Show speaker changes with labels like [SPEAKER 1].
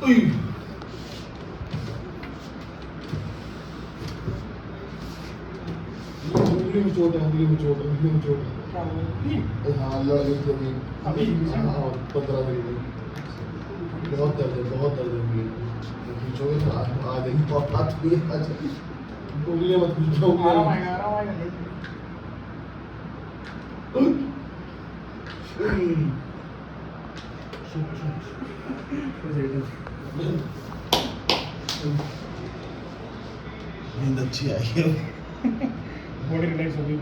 [SPEAKER 1] उंगली में चोट है, उंगली में चोट है, उंगली में चोट है।
[SPEAKER 2] क्या हुआ?
[SPEAKER 1] हाँ लड़ गई थी अभी।
[SPEAKER 2] अभी?
[SPEAKER 1] हाँ 15 दिन में बहुत दर्द है, बहुत दर्द है उंगली में। खींचोगे तो आ जाएगी, बहुत हाथ भी आ जाएगी। उंगली मत खींचो,
[SPEAKER 2] आराम आएगा, आराम आएगा।
[SPEAKER 1] नींद अच्छी आई है।
[SPEAKER 2] बॉडी रिलैक्स हो गई।